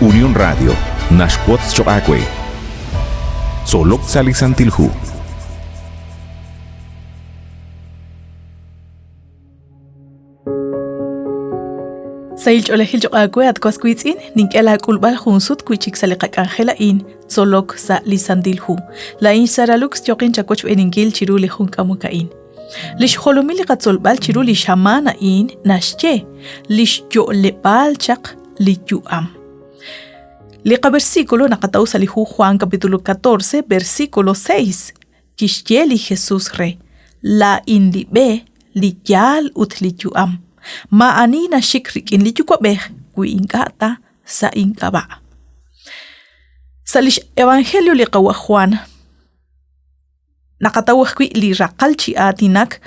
Unión Radio, Nashquatz Choacue. Solok Salisantilhu. Sail olehil Choacue at Quasquitzin, Ninkela Kulbal Hunsut, Quichik Salekak Angela in, Solok Salisantilhu. La in Saralux Jokin Chakoch Eningil Chiruli Hunkamukain. Lish holomili katzolbal chiruli shamana in nashche lish yo lepal chak liyuam. Liqa versículo nakatausa lihu Juan capítulo 14 versículo 6. Kishye Jesús re la in libe liyal ut liyuam. Ma ani na shikrik in liyukobeh kui inkata sa inkaba. Salish evangelio liqawa Juan nakatawah kwi li rakal chi atinak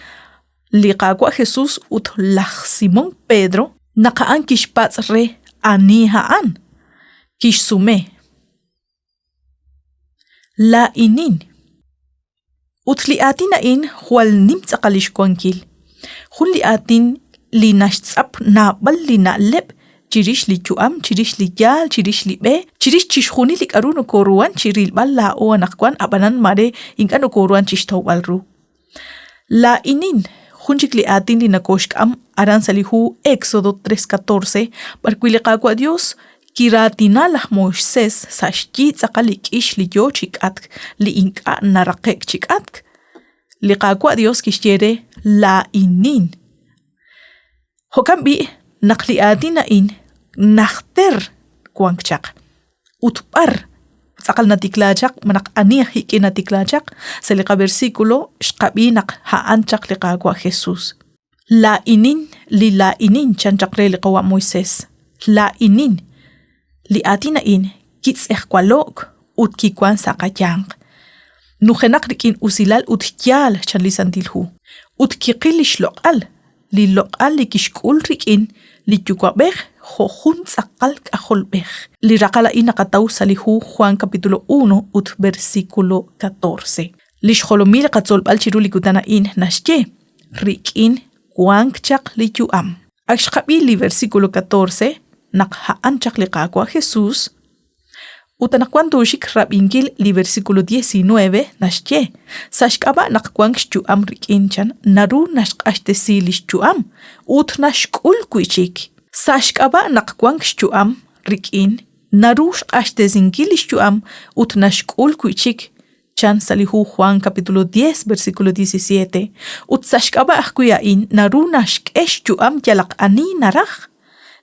li qaqwa Jesús ut laj Simón Pedro nakaan kishpats re ani haan kish sume la inin ut li atina in hual nimtsa qalish kwankil hun li atin li nashtsap na bal li na leb chirish li chuam chirish li yal chirish li be chirish chishkhuni li karuno koruan chiril bal la o anakwan abanan mare inkano koruan chishtaw balru la inin hunchik li atin li nakoshkam aran salihu Éxodo 3:14 barkwili qaqwa Dios kiratina lah Moisés sashki tsaqalik ish li yo chikat li inka naraqek chikat li qaqwa Dios kishiere la inin hokambi naqli atina in nakhter kuangchak utpar saqal natiklachak manak aniya hiki natiklachak selika versículo shqabinak haanchak liqaqwa Jesús la inin li la inin chanchakre liqawa Moisés la inin li atina in kits ekwalok ut kikwan saqayang nujenak rikin usilal utkyal chanlisantilhu ut kiqilish loqal li loqal li kishkul rikin li yukwabeh jojun tsaqal kajolbeh li raqala inaqataw salihu Juan capítulo 1 ut versículo 14 li xholomil qatzolbal chiruli kutana in nashye rikin kuangchak li yuam axqabi li versículo 14 naqhaan li qaqwa Jesús utanakwanto shik rabingil li versículo 19 nashye sashkaba naqkwang yuam rikin chan naru nashqashtesi li yuam ut nashkul kuichik sashkaba naqkwang yuam rikin naru ashtezingil yuam ut nashkul kuichik chan salihu Juan capítulo 10 versículo 17 ut sashkaba ahkuya in naru nashkesh yuam yalaq ani naraj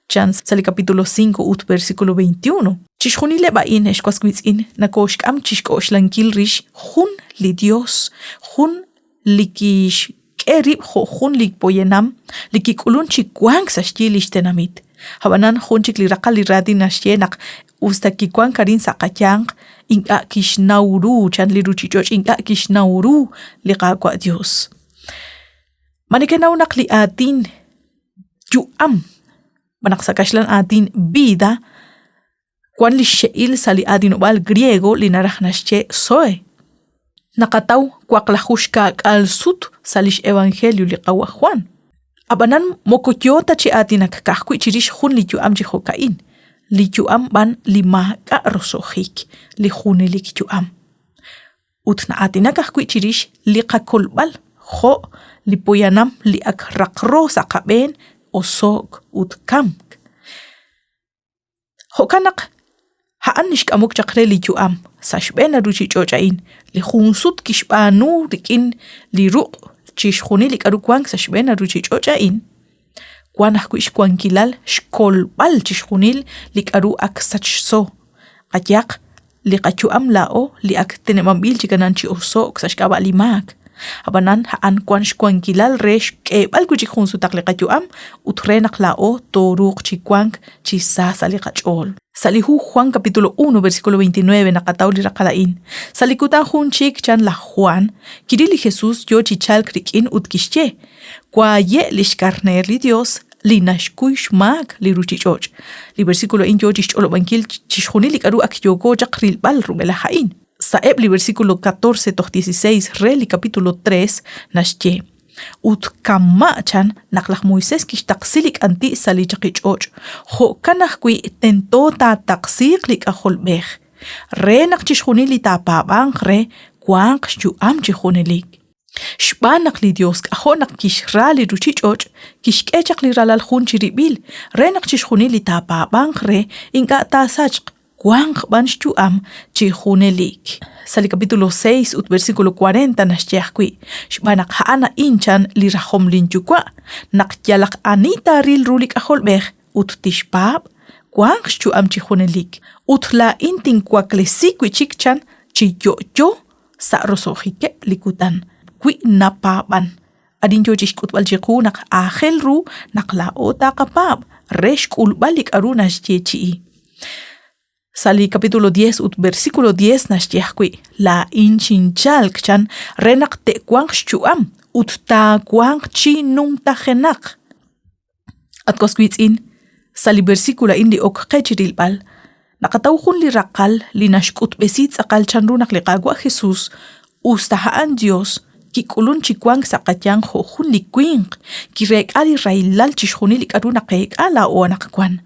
chan sali capítulo 5 ut versículo 21 chishkhunile ba in eshkwaskwitsin nakoshkam chishkoshlankiil rish jun li Dios jun likish kerib jun lik poyenam likikulun chikwang sashkilish tenamit habanan jun chikli raqali radin ashyenak ustakikwan karin saqayang inka kishnauru chan li ruchichoch inka kishnauru liqaqwa Dios manikenaw nakli atin yuam manaksakashlan atin vida kwan li sheil sali adin ubal griego li narajnashche soe nakataw kwaklahushka al sut salish evangelio li qawa Juan abanan mokotyota chi atinak kahku chirish hun li yuam chi hokain li yuam ban li ma ka rosohik li hunilik yuam utna atinak kahku chirish li qakulbal ho li poyanam li akraqro saqaben osok ut kamk hokanak haanish kamuk chakre li yuam sashbena ruchi chochain li hunsut kishbanu rikin li ruq chishkhuni li karukwang sashbena ruchi chochain kwanah kuish kwankilal shkolbal chishkhunil li karu aksachso qayak li qachuam lao li ak tenemambil chikananchi osok sashkaba limak abanan haan kwan shkwankilal resh kebal kuchikhun sutak li qachuam utrenak lao toruq chikwang chisasa li qachol salihu Juan capítulo 1 versículo 29 nakataw li raqalain salikutan hun chik chan la Juan kirili Jesús yo chichal krikin utkishche kwa ye lishkarner li Dios li nashkuish mag li ruchichoch li versículo in yo chicholo bankil chishkhuni li karu ak yogo jakril bal rumela hain saeb li versículo 14 16 re li capítulo 3 nashche Ut kamachan naklaj Moisés kishtaqsilik anti salichaqich jo kanaj kui tentota taqsiqlik ajolbej. Re naqchixjuni li tapaban re kuanq xuam chijunelik. Xbanak li Dios kajonak kixrali ruchichoch kixkechaq li ralal jun chiribil re naqchixjuni li tapaban re inka tasach kuanq ban xuam chijunelik. Sali capítulo 6 ut versículo 40 nashtiaqui. Xbanak haana inchan li rajom linchukwa. Naqyalaq anita ril rulik ajolbej ut tishpab. Kuanq xuam chijunelik. Ut la intin kuaklesiqui chikchan chiyoyo sa rosojike likutan. Kui napaban. Adin yo chishkutbal chikunak ajel ru nakla ota kapab. Resh kulbalik arunas chechi. Sali capítulo 10 ut versículo 10 nashtiaqui. La inchinchal kchan renak te kuanq xuam ut ta kuanq chi num tajenak. Atkosquitzin. Sali versículo indi ok qechrilbal. Nakatawjun li raqal li nashkut besit sakal chanrunak li qagwa Jesús. Ustahaan Dios. Kikulun chikuang sakatyan jojun li kuinq. Kirek ali railal chishjuni li karuna qeek ala o anakwan.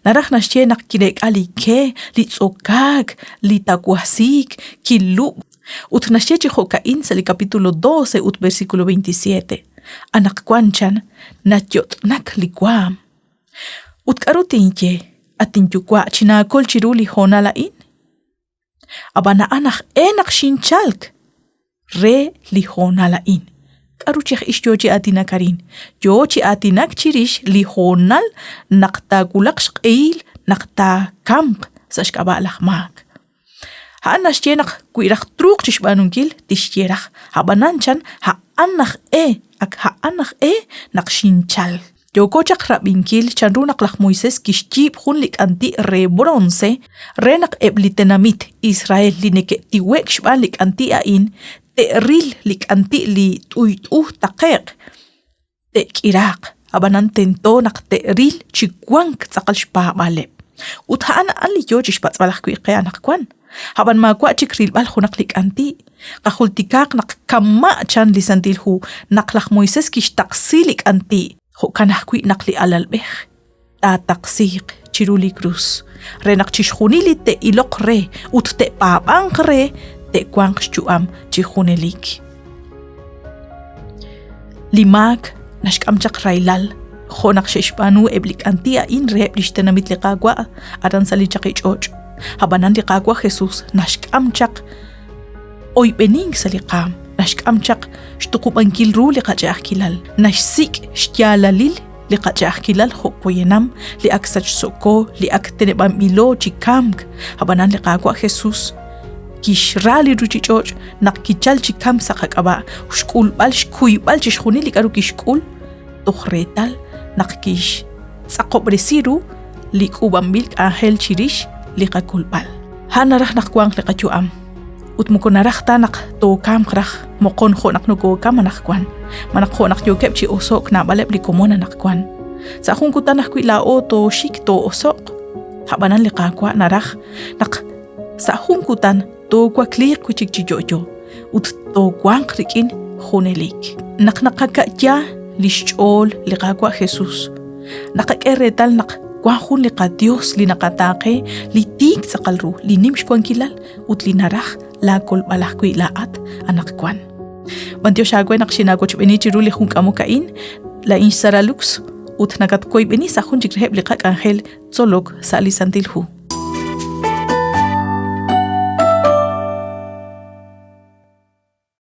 Naraj nashienak kirek ali ke, li tzokak, li takwasik, kilub. Ut nashiechi jokain sali capítulo 12 ut versículo 27. Anakwanchan natyot nak likwam. Ut karutinche atinchukwa chinakol chiruli honalain. Abana anak enak shinchalk. Re lihonalain. Karuchik ishyochi atinakarin. Yochi atinak chirish lihonal nakta gulaksh qeil nakta kamp sashkabalak mak. Haan nashyenak kuirak truk chishbanunkil tishyerak. Habananchan haanak ak haanak nakshinchal. Yokochak rabinkil chanrunak lak Moisés kishchip hunlik anti re bronce renak eblitenamit Israel lineke tiwek shbalik anti ain Te'ril lik anti li tuytuh taqeq. Te'kiraq. Abanan tento nak te'ril chikwank tzaqal shpaabale. Uthaan ali yo chishpatzbalak kuiqe anakwan. Haban makwa chikril bal junak lik anti. Qahultikaq nak kama chan li santilhu naklaq Moisés kishtaqsilik anti. Hukanah kui nakli alalbej. Ta taqsiq chiruli cruz. Renak chishjunili te ilok re. Ut te paabang re. Te kuanq xuam chijunelik. Limak nashkamchak railal. Jonak sheshpanu eblik antia in rep lishtenamit liqagwa aran salichaqichoch. Habanan liqagwa Jesús nashkamchak. Oy bening saliqam. Nashkamchak shtukubankil ru liqachakilal. Nashsik shtialalil liqachakilal hopoyenam li aksach soko li aktenebam ilo chikamk. Habanan liqagwa Jesús. Kishrali ruchichoch nak kichal chikam sakakaba ushkul bal shkuy bal chishjuni likaru kishkul tohretal nak kish sakobresiru likuban milk angel chirish likakulbal hanarah nak kuang likachuam utmukonarah tanak to kam krah mokon ho nak nugo kam anakwan manak ho nak yokep chi osok na balep likomona nakwan sa khun kutanah kui lao to shik to osok habanan likakwa narah nak sa khun kutan to kwa clear kuchik chijojo ut to kwang rikin hunelik naknakaka ya lishol liqaqwa Jesús naqakeretal nak kwa hun liqa Dios li naqataqe li tik saqalru li nimsh kwankilal ut li naraj la kol balah kui laat anakwan bantio shagwe naqshinagoch beni chiruli hun kamukain la insaralux ut nakat koy beni sa hun jikreb liqa angel zolok sali santilhu